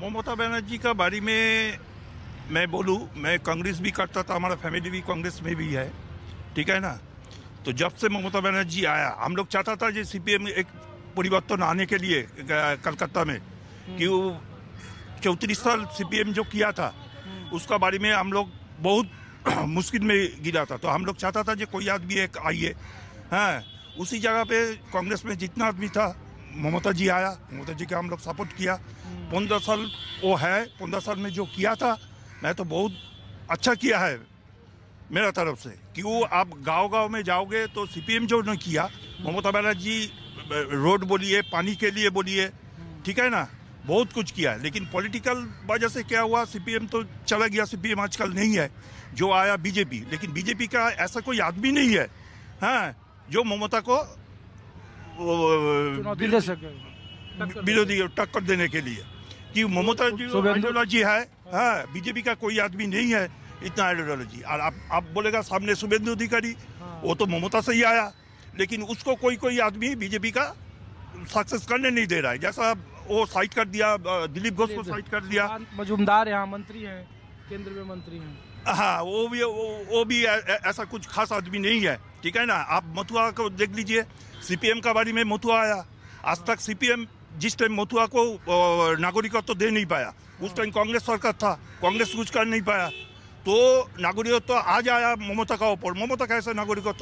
ममता बनर्जी का बारे में मैं बोलूँ, मैं कांग्रेस भी करता था, हमारा फैमिली भी कांग्रेस में भी है, ठीक है ना। तो जब से ममता बनर्जी आया, हम लोग चाहता था कि सीपीएम एक परिवर्तन आने के लिए कलकत्ता में, कि वो 34 साल सीपीएम जो किया था उसका बारे में हम लोग बहुत मुश्किल में गिरा था। तो हम लोग चाहता था कि कोई आदमी एक आइए, हाँ। उसी जगह पे कांग्रेस में जितना आदमी था, ममता जी आया, ममता जी का हम लोग सपोर्ट किया। 15 साल वो है, 15 साल में जो किया था मैं तो बहुत अच्छा किया है मेरा तरफ से। क्यों आप गांव-गांव में जाओगे तो सीपीएम जो ने किया, ममता बनर्जी रोड बोलिए, पानी के लिए बोलिए, ठीक है ना, बहुत कुछ किया है। लेकिन पॉलिटिकल वजह से क्या हुआ, सीपीएम तो चला गया, सीपीएम आजकल नहीं है, जो आया बीजेपी। लेकिन बीजेपी का ऐसा कोई आदमी नहीं है, हाँ, जो ममता को विरोधी टक्कर देने के लिए। कि ममता जी आइडियोलॉजी है, हाँ, बीजेपी का कोई आदमी नहीं है इतना आइडियोलॉजी। और आप बोलेगा सामने शुभेंदु अधिकारी, वो तो ममता से ही आया, लेकिन उसको कोई आदमी बीजेपी का सक्सेस करने नहीं दे रहा है। जैसा वो साइड कर दिया, दिलीप घोष को साइड कर दिया। मजूमदार यहाँ मंत्री हैं, केंद्र में मंत्री हैं, हाँ, वो भी ऐसा कुछ खास आदमी नहीं है, ठीक है ना। आप मथुआ को देख लीजिए, सीपीएम का बारे में मथुआ आया। आज तक सीपीएम जिस टाइम मथुआ को नागरिकत्व तो दे नहीं पाया, उस टाइम कांग्रेस सरकार था, कांग्रेस कुछ कर नहीं पाया। तो नागरिकत्व तो आज आया ममता का ऊपर। ममता कैसे नागरिकत्व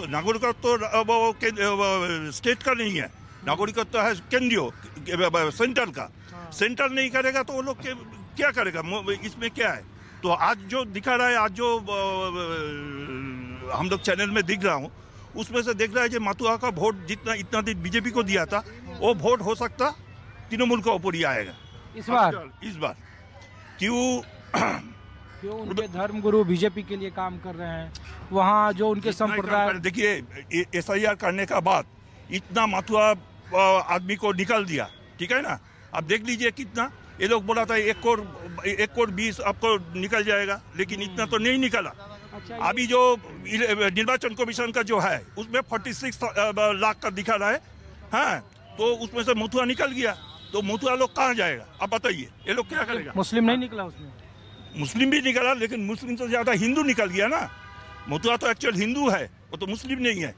स्टेट का नहीं है, नागरिकत्व है केंद्रीय, सेंट्रल का। सेंट्रल नहीं करेगा तो वो लोग क्या करेगा, इसमें क्या है। तो आज जो दिखा रहा है, आज जो हम लोग चैनल में दिख रहा हूँ, उसमें से देख रहा है कि मथुआ का वोट जितना इतना दिन बीजेपी को दिया था, वो वोट हो सकता तृणमूल का ऊपर ही आएगा इस बार। क्यों उनके धर्मगुरु बीजेपी के लिए काम कर रहे हैं, वहाँ जो उनके संप्रदाय। देखिए, एसआईआर करने का बाद इतना मथुआ आदमी को निकाल दिया, ठीक है ना। अब देख लीजिए कितना, ये लोग बोला था 1 करोड़ 20 आपको निकल जाएगा, लेकिन इतना तो नहीं निकला। अभी जो निर्वाचन कमीशन का जो है उसमें 46 लाख का दिखा रहा है, हाँ। तो उसमें से मथुआ निकल गया, तो मथुआ लोग कहाँ जाएगा, अब बताइए, ये लोग क्या करेगा। मुस्लिम नहीं निकला उसमें, मुस्लिम भी निकला, लेकिन मुस्लिम से ज्यादा हिंदू निकल गया ना। मथुआ तो एक्चुअल हिंदू है, वो तो मुस्लिम नहीं है,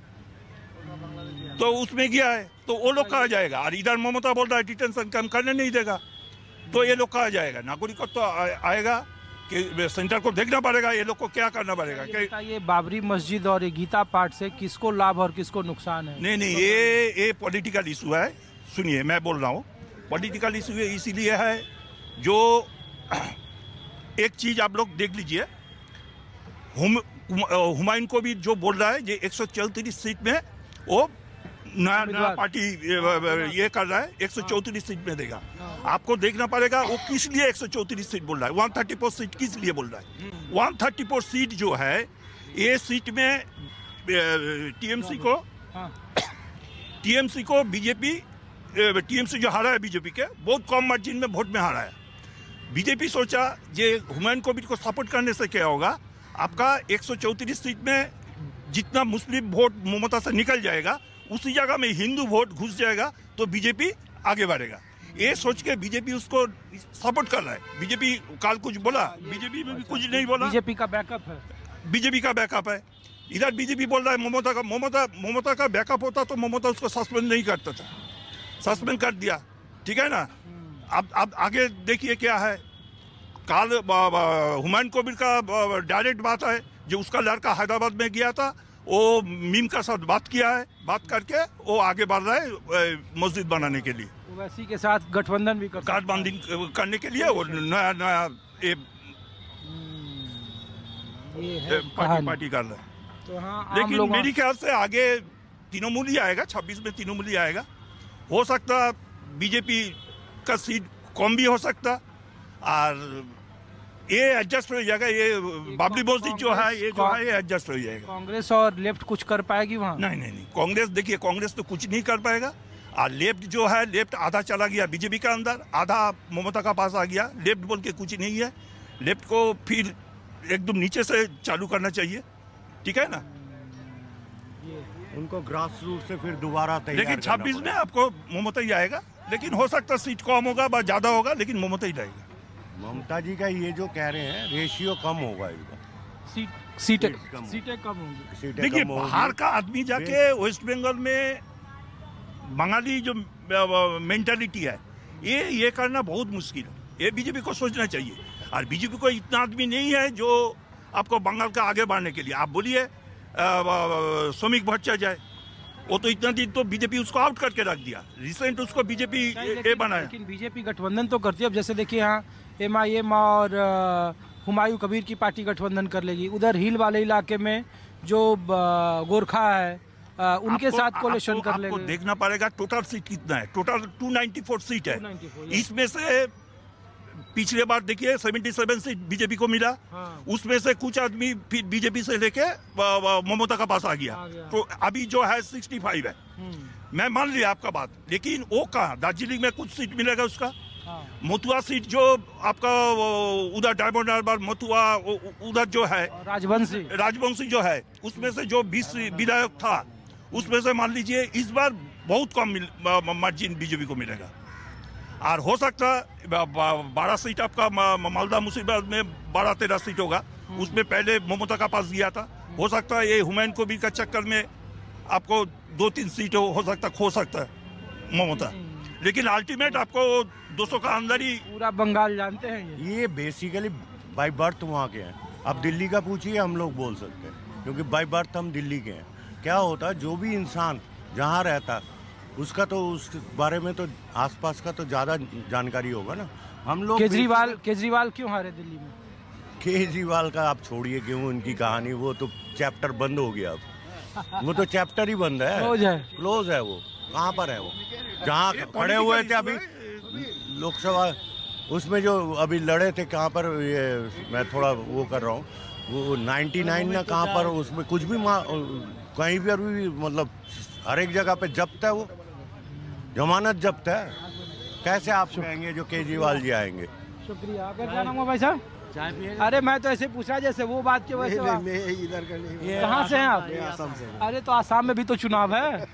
तो उसमें गया है। तो वो लोग कहाँ जाएगा। और इधर ममता बोल रहा है डिटेंशन कम करने नहीं देगा, तो ये लोग कहाँ जाएगा। नागरिकत्व तो आएगा कि सेंटर को देखना पड़ेगा, ये लोग को क्या करना पड़ेगा। ये बाबरी मस्जिद और ये गीता पाठ से किसको लाभ और किसको नुकसान है। नहीं, ये पॉलिटिकल इशू है। सुनिए, मैं बोल रहा हूँ, पॉलिटिकल इशू इसीलिए है, जो एक चीज आप लोग देख लीजिए, हुमायूं को भी जो बोल रहा है, ये 134 सीट में वो नया पार्टी ये कर रहा है, 134 सीट में देगा। आपको देखना पड़ेगा वो किस लिए 134 सीट बोल रहा है, 134 सीट किस लिए बोल रहा है। 134 सीट जो है, ये सीट में टीएमसी को बीजेपी, टीएमसी जो हारा है बीजेपी के, बहुत कम मार्जिन में वोट में हारा है। बीजेपी सोचा ये हुमायूं कबीर को सपोर्ट करने से क्या होगा, आपका 134 सीट में जितना मुस्लिम वोट ममता से निकल जाएगा, उसी जगह में हिंदू वोट घुस जाएगा, तो बीजेपी आगे बढ़ेगा। ये सोच के बीजेपी उसको सपोर्ट कर रहा है। बीजेपी कल कुछ बोला, बीजेपी में भी कुछ नहीं बोला। बीजेपी का बैकअप है, बीजेपी का बैकअप है। इधर बीजेपी बोल रहा है ममता का बैकअप होता तो ममता उसको सस्पेंड नहीं करता था, सस्पेंड कर दिया, ठीक है ना। अब आगे देखिए क्या है। कल हुमायूं कबीर का डायरेक्ट बात है, जो उसका लड़का हैदराबाद में गया था, वो मीम का साथ बात किया है, बात करके वो आगे बढ़ रहा है मस्जिद बनाने के लिए। ओवैसी के साथ गठबंधन भी करने के लिए वो नया पार्टी कर रहा है। तो हाँ, लेकिन मेरी ख्याल से आगे तृणमूल ही आएगा, 26 में तृणमूल ही आएगा। हो सकता बीजेपी का सीट कम भी हो सकता, और ये एडजस्ट हो जाएगा। ये बाबरी मस्जिद जो है, ये जो है, ये एडजस्ट हो जाएगा। कांग्रेस और लेफ्ट कुछ कर पाएगी वहाँ? नहीं, कांग्रेस, देखिए, कांग्रेस तो कुछ नहीं कर पाएगा। और लेफ्ट जो है, लेफ्ट आधा चला गया बीजेपी का अंदर, आधा ममता का पास आ गया। लेफ्ट बोल के कुछ नहीं है, लेफ्ट को फिर एकदम नीचे से चालू करना चाहिए, ठीक है ना। उनको ग्रास रूट से फिर दोबारा तैयार। लेकिन 26 में आपको ममता ही आएगा, लेकिन हो सकता सीट कम होगा, ज्यादा होगा, लेकिन ममता ही रहेगा। ममता जी का ये जो कह रहे हैं रेशियो कम होगा इनका, सीटें कम सीटें कम होंगी। सीटें देखिए, कम होगी। बाहर का आदमी जाके वेस्ट बंगाल में बंगाली जो मेंटालिटी है ये करना बहुत मुश्किल है। ये बीजेपी को सोचना चाहिए। और बीजेपी को इतना आदमी नहीं है जो आपको बंगाल का आगे बढ़ने के लिए, आप बोलिए श्रमिक भट्टाचार्य, वो तो इतना दिन तो बीजेपी उसको आउट करके रख दिया, रिसेंट उसको बीजेपी ये बनाया। लेकिन बीजेपी गठबंधन तो करती है। अब जैसे देखिए यहाँ MIM और हुमायूं कबीर की पार्टी गठबंधन कर लेगी। उधर हिल वाले इलाके में जो गोरखा है उनके साथ कोलिशन कर लेंगे। आपको देखना पड़ेगा टोटल सीट कितना है। टोटल 294 सीट है। 294, इसमें से पिछले बार देखिए 77 सीट बीजेपी को मिला। हाँ। उसमें से कुछ आदमी फिर बीजेपी से लेके ममता का पास आ गया। तो अभी जो है 65 है। मैं मान लिया आपका बात, लेकिन वो कहाँ, दार्जिलिंग में कुछ सीट मिलेगा उसका। हाँ। मथुआ सीट जो आपका उधर डायमंड हार्बर मथुआ उधर जो है राजवंशी जो है, उसमें से जो 20 विधायक था उसमें से मान लीजिए इस बार बहुत कम मार्जिन बीजेपी को मिलेगा। और हो सकता है 12 सीट आपका मालदा मुर्शिदाबाद में 12-13 सीट होगा। उसमें पहले ममता का पास गया था। हो सकता है ये हुमायूं कबीर का चक्कर में आपको 2-3 सीट हो सकता है ममता। लेकिन अल्टीमेट आपको 200 का अंदर ही पूरा बंगाल जानते हैं। ये बेसिकली बाय बर्थ वहाँ के हैं। अब दिल्ली का पूछिए, हम लोग बोल सकते हैं क्योंकि बाय बर्थ हम दिल्ली के हैं। क्या होता है, जो भी इंसान जहाँ रहता है उसका तो उस बारे में तो आसपास का तो ज्यादा जानकारी होगा ना। हम लोग केजरीवाल क्यों हारे दिल्ली में? केजरीवाल का आप छोड़िए, क्यों उनकी कहानी, वो तो चैप्टर बंद हो गया। अब वो तो चैप्टर ही बंद है, क्लोज है। वो कहाँ पर है? वो जहाँ खड़े हुए थे अभी लोकसभा उसमें जो अभी लड़े थे, कहाँ पर, ये मैं थोड़ा वो कर रहा हूँ, वो 99 में कहाँ पर, उसमें कुछ भी कहीं पर भी मतलब हर एक जगह पे जब्त है, वो जमानत जब्त है। कैसे आप कहेंगे जो केजरीवाल जी आएंगे? शुक्रिया। आपका क्या नाम है भाई साहब? अरे मैं तो ऐसे पूछा जैसे वो बात के वैसे। इधर का नहीं। कहाँ से हैं आप? असम से। अरे तो आसाम में भी तो चुनाव है,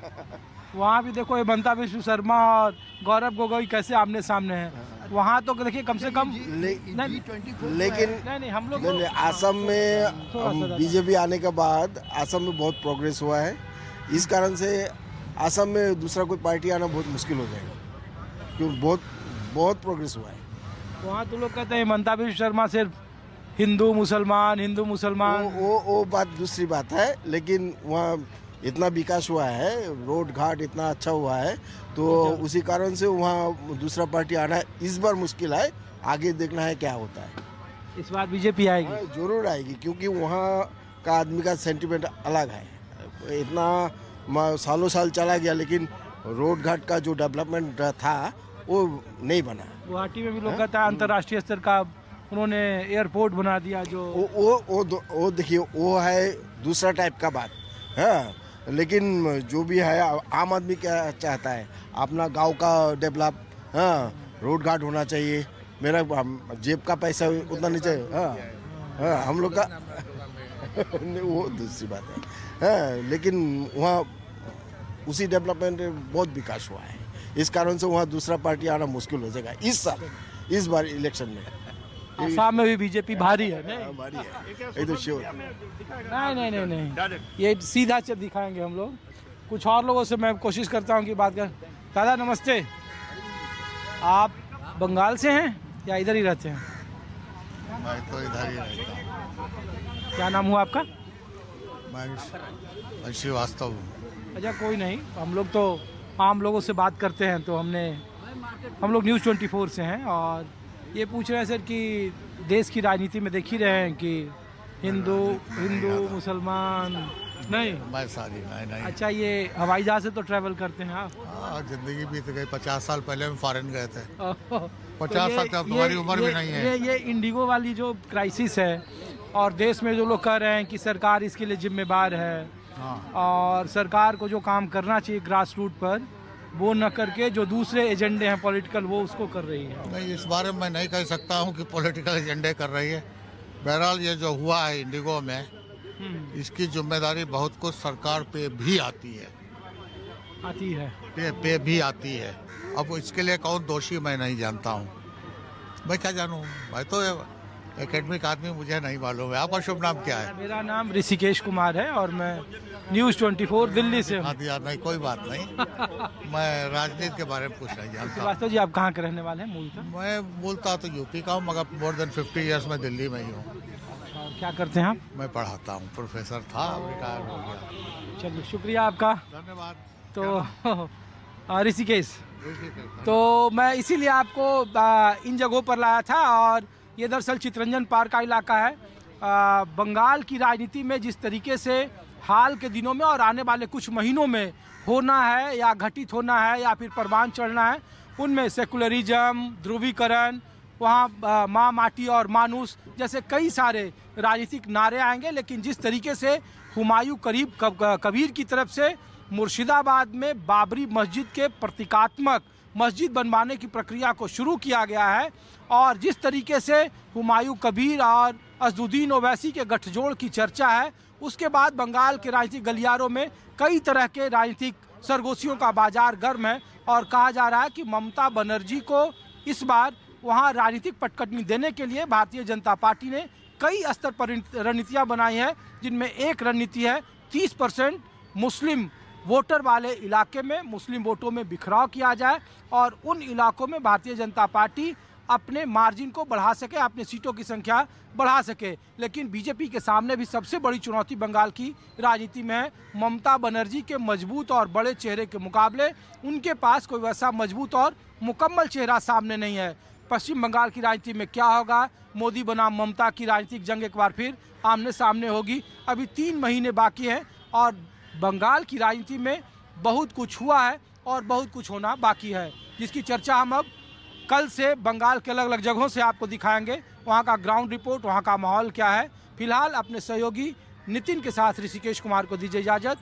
वहाँ भी देखो हिमंता बिस्व शर्मा और गौरव गोगोई कैसे आमने सामने हैं। वहाँ तो देखिए कम से कम लेकिन नहीं हम लोग असम में बीजेपी आने के बाद असम में बहुत प्रोग्रेस हुआ है। इस कारण से असम में दूसरा कोई पार्टी आना बहुत मुश्किल हो जाएगा, क्योंकि बहुत प्रोग्रेस हुआ है। वहाँ तो लोग कहते हैं हिमंता बिस्व शर्मा सिर्फ हिंदू मुसलमान वो बात दूसरी बात है। लेकिन वहाँ इतना विकास हुआ है, रोड घाट इतना अच्छा हुआ है, तो उसी कारण से वहाँ दूसरा पार्टी आना इस बार मुश्किल है। आगे देखना है क्या होता है। इस बार बीजेपी आएगी? जरूर आएगी, क्योंकि वहाँ का आदमी का सेंटिमेंट अलग है। इतना सालों साल चला गया, लेकिन रोड घाट का जो डेवलपमेंट था वो नहीं बना। गुवाहाटी में भी लोग कहता है अंतर्राष्ट्रीय स्तर का उन्होंने एयरपोर्ट बना दिया। जो वो देखिए, वो है दूसरा टाइप का बात है। लेकिन जो भी है, आम आदमी क्या चाहता है, अपना गांव का डेवलप, हाँ, रोड घाट होना चाहिए। मेरा जेब का पैसा उतना नहीं चाहिए। हाँ, हम लोग का वो दूसरी बात है। हाँ, लेकिन वहाँ उसी डेवलपमेंट में बहुत विकास हुआ है। इस कारण से वहाँ दूसरा पार्टी आना मुश्किल हो जाएगा इस साल, इस बार इलेक्शन में। आसाम में भी बीजेपी भारी है। नहीं भारी है, ये तो श्योर। नहीं, ये सीधा दिखाएंगे हम लोग। कुछ और लोगों से मैं कोशिश करता हूँ कि बात कर। दादा नमस्ते, आप बंगाल से हैं या इधर ही रहते हैं? मैं तो इधर ही रहता हूँ। क्या नाम हुआ आपका? मैं श्रीवास्तव हूँ। अच्छा, कोई नहीं, हम लोग तो आम लोगों से बात करते हैं, तो हम लोग न्यूज़ 24 से हैं और ये पूछ रहे हैं सर कि देश की राजनीति में देख ही रहे हैं कि हिंदू मुसलमान नहीं। मैं सारी नहीं। अच्छा, ये हवाई जहाज से तो ट्रैवल करते हैं आप? हाँ, जिंदगी बीत गई। 50 साल पहले हम फॉरेन गए थे। 50 तो साल तक तुम्हारी उम्र भी नहीं है। ये इंडिगो वाली जो क्राइसिस है, और देश में जो लोग कह रहे हैं कि सरकार इसके लिए जिम्मेदार है। हाँ। और सरकार को जो काम करना चाहिए ग्रास रूट पर, वो न करके जो दूसरे एजेंडे हैं पॉलिटिकल, वो उसको कर रही है। नहीं, इस बारे में मैं नहीं कह सकता हूँ कि पॉलिटिकल एजेंडे कर रही है। बहरहाल ये जो हुआ है इंडिगो में, इसकी जिम्मेदारी बहुत कुछ सरकार पे भी आती है। पे भी आती है। अब इसके लिए कौन दोषी मैं नहीं जानता हूँ। मैं क्या जानूँ, मैं तो एकेडमिक आदमी, मुझे नहीं मालूम है। आपका शुभ नाम क्या है? मेरा नाम ऋषिकेश कुमार है और मैं न्यूज़ 24 दिल्ली से हूँ। हाँ यार, नहीं कोई बात नहीं। मैं राजनीति के बारे में कुछ नहीं जानता। श्रीवास्तव जी, आप कहाँ के रहने वाले हैं मूलतः? मैं बोलता तो यूपी का हूँ, मगर मोर देन 50 ईयर्स में दिल्ली में ही हूँ। और क्या करते हैं आप? मैं पढ़ाता हूँ, प्रोफेसर था, रिटायर हो गया। चलिए, शुक्रिया आपका। धन्यवाद। तो ऋषिकेश, तो मैं इसीलिए आपको इन जगहों पर लाया था, और ये दरअसल चितरंजन पार्क का इलाका है। बंगाल की राजनीति में जिस तरीके से हाल के दिनों में और आने वाले कुछ महीनों में होना है या घटित होना है या फिर परवान चढ़ना है, उनमें सेकुलरिज्म, ध्रुवीकरण, वहाँ माँ माटी और मानुस जैसे कई सारे राजनीतिक नारे आएंगे। लेकिन जिस तरीके से हुमायूं कबीर की तरफ से मुर्शिदाबाद में बाबरी मस्जिद के प्रतीकात्मक मस्जिद बनवाने की प्रक्रिया को शुरू किया गया है, और जिस तरीके से हुमायूं कबीर और असदुद्दीन ओवैसी के गठजोड़ की चर्चा है, उसके बाद बंगाल के राजनीतिक गलियारों में कई तरह के राजनीतिक सरगोशियों का बाजार गर्म है। और कहा जा रहा है कि ममता बनर्जी को इस बार वहां राजनीतिक पटकनी देने के लिए भारतीय जनता पार्टी ने कई स्तर पर रणनीतियां बनाई हैं, जिनमें एक रणनीति है 30% मुस्लिम वोटर वाले इलाके में मुस्लिम वोटों में बिखराव किया जाए और उन इलाकों में भारतीय जनता पार्टी अपने मार्जिन को बढ़ा सके, अपने सीटों की संख्या बढ़ा सके। लेकिन बीजेपी के सामने भी सबसे बड़ी चुनौती बंगाल की राजनीति में है। ममता बनर्जी के मजबूत और बड़े चेहरे के मुकाबले उनके पास कोई वैसा मजबूत और मुकम्मल चेहरा सामने नहीं है। पश्चिम बंगाल की राजनीति में क्या होगा, मोदी बनाम ममता की राजनीतिक जंग एक बार फिर आमने सामने होगी। अभी 3 महीने बाकी हैं और बंगाल की राजनीति में बहुत कुछ हुआ है और बहुत कुछ होना बाकी है, जिसकी चर्चा हम अब कल से बंगाल के अलग अलग जगहों से आपको दिखाएंगे। वहाँ का ग्राउंड रिपोर्ट, वहाँ का माहौल क्या है। फिलहाल अपने सहयोगी नितिन के साथ ऋषिकेश कुमार को दीजिए इजाजत।